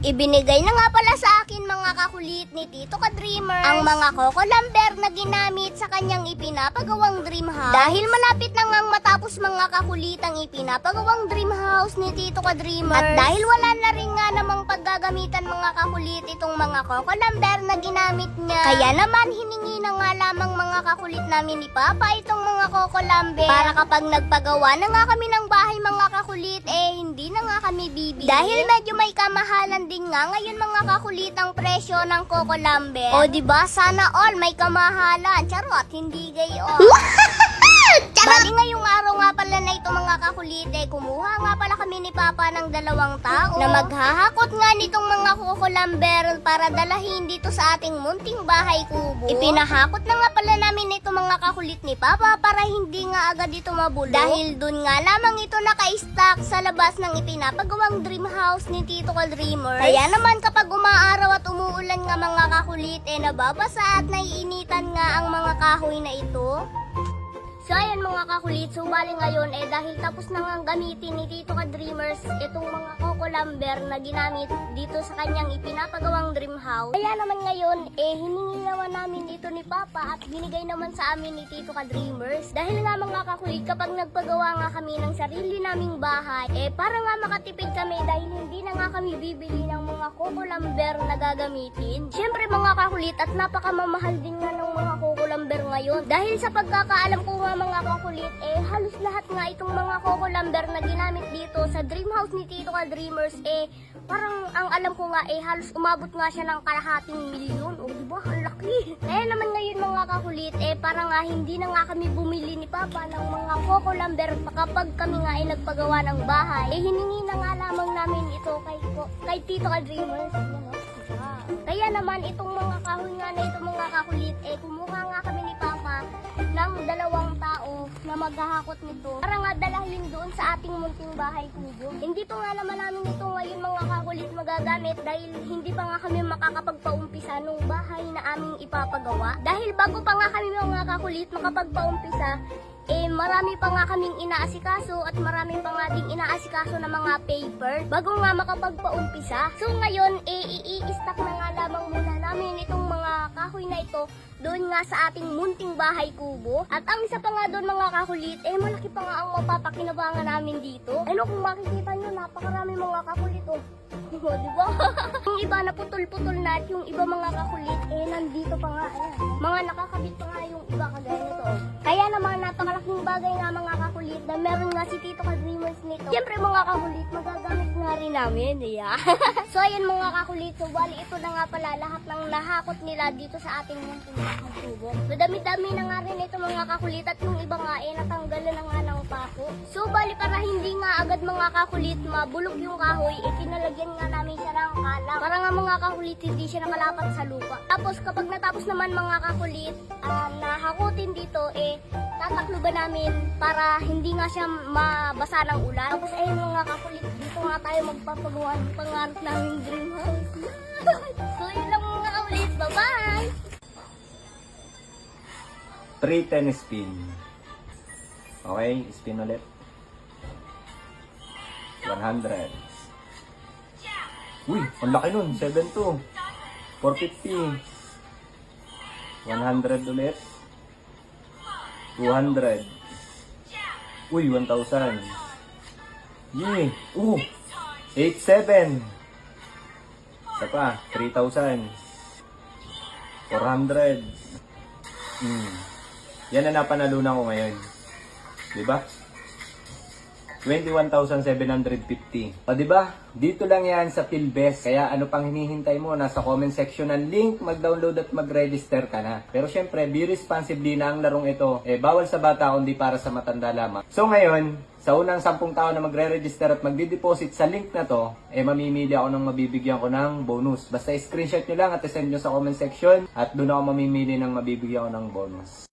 Ibinigay na nga pala sa akin mga kakulit ni Tito Ka-Dreamers ang mga Coco Lumber na ginamit sa kanyang ipinapagawang dream house. Dahil malapit na ngang matapos mga kakulit ang ipinapagawang dream house ni Tito Ka-Dreamers. At dahil wala na rin nga namang paggagamitan mga kakulit itong mga Coco Lumber na ginamit niya, kaya naman hiningi na nga lamang mga kakulit namin ni Papa itong mga Coco Lumber para kapag nagpagawa na nga kami ng bahay mga kakulit, hindi na nga kami bibili. Dahil medyo may kamahalan din nga ngayon mga kakulit ang presyo ng Coco Lumber. O diba sana all may kamahalan. Charot, hindi gayon. Bali ngayong araw nga pala na ito mga kakulit, kumuha nga pala kami ni Papa ng 2 tao na maghahakot nga nitong mga Coco Lumber para dalahin dito sa ating munting bahay kubo. Ipinahakot na nga pala namin ito mga kakulit ni Papa para hindi nga agad ito mabulok. Dahil dun nga lamang ito naka-stack sa labas ng ipinapagawang dream house ni Tito Ka-Dreamers. Kaya naman kapag umaaraw at umuulan nga mga kakulit, nababasa at naiinitan nga ang mga kahoy na ito. So ayan mga kakulit, so bali ngayon dahil tapos na nga gamitin ni Tito Ka-Dreamers itong mga Coco Lumber na ginamit dito sa kanyang ipinapagawang dream house. Kaya naman ngayon hiningi naman namin dito ni Papa at binigay naman sa amin ni Tito Ka-Dreamers. Dahil nga mga kakulit, kapag nagpagawa nga kami ng sarili naming bahay, para nga makatipid kami dahil hindi na nga kami bibili ng mga Coco Lumber na gagamitin. Siyempre mga kakulit, at napakamamahal din nga ng mga Coco Lumber ngayon. Dahil sa pagkakaalam ko nga mga kakulit, halos lahat nga itong mga Coco Lumber na ginamit dito sa dream house ni Tito Ka-Dreamers, parang ang alam ko nga halos umabot nga siya ng kalahating milyon. O diba, ang laki. Kaya naman ngayon mga kakulit, parang nga hindi na nga kami bumili ni Papa ng mga Coco Lumber kapag kami nga nagpagawa ng bahay. Hiningi na nga lamang namin ito kay Tito Ka-Dreamers. Kaya naman itong mga kahoy nga na itong mga kakulit, kumuha nga kami ni Papa ng 2 tao na maghahakot nito para nga dalahin doon sa ating munting bahay kubo. Hindi pa nga naman namin ito ngayon mga kakulit magagamit dahil hindi pa nga kami makakapagpaumpisa nung bahay na aming ipapagawa. Dahil bago pa nga kami mga kakulit makapagpaumpisa, marami pa nga kaming inaasikaso at marami pa nga ding inaasikaso na mga paper bago nga makapagpaumpisa. So ngayon, i-stack na nga lamang muna namin itong mga kahoy na ito doon nga sa ating munting bahay kubo. At ang isa pa nga doon mga kakulit, malaki pa nga ang mapapakinabangan namin dito. Ano kung makikita nyo, napakarami mga kakulit diba? Yung iba na putol-putol na at yung iba mga kakulit, nandito pa nga. Mga nakakabit pa nga yung iba kagaya nito. Kaya naman napakalaking bagay nga mga kakulit na meron nga si Tito Ka-Dreamers nito. Siyempre mga kakulit, magagamit nga rin namin. So ayan mga kakulit, so bali ito na nga pala lahat ng nahakot nila dito sa ating munting bahay kubo. So dami-dami na nga rin ito mga kakulit at yung iba nga natanggalan na nga ng pako. So bali para hindi nga agad mga kakulit mabulok yung kahoy, pinalagyan nga namin siya ng kalang para nga mga kakulit hindi siya nakalapat sa lupa. Tapos kapag natapos naman mga kakulit, nahakutin dito, tatakluban namin para hindi nga siya mabasa ng ulan. Tapos ayun mga kakulit, dito nga tayo magpapagawa ng pangarap namin dream house. So yun lang mga kakulit, bye-bye! 310 spin. Okay, spin ulit. 100. Uy, ang laki nun. 7-2. 450. 100 ulit. 200. Uy, 1,000. Yee. 8-7. Isa pa, 3,000. 400. Yan ang napanalunan ko ngayon. Diba? 21,750. O diba? Dito lang yan sa PhilBest. Kaya ano pang hinihintay mo? Nasa comment section ng link, mag-download at mag-register ka na. Pero syempre, be responsibly na ang larong ito. Bawal sa bata kundi para sa matanda lamang. So ngayon, sa unang 10 tao na magre-register at magdi-deposit sa link na to, mamimili ako ng mabibigyan ko ng bonus. Basta screenshot nyo lang at send nyo sa comment section at doon ako mamimili ng mabibigyan ko ng bonus.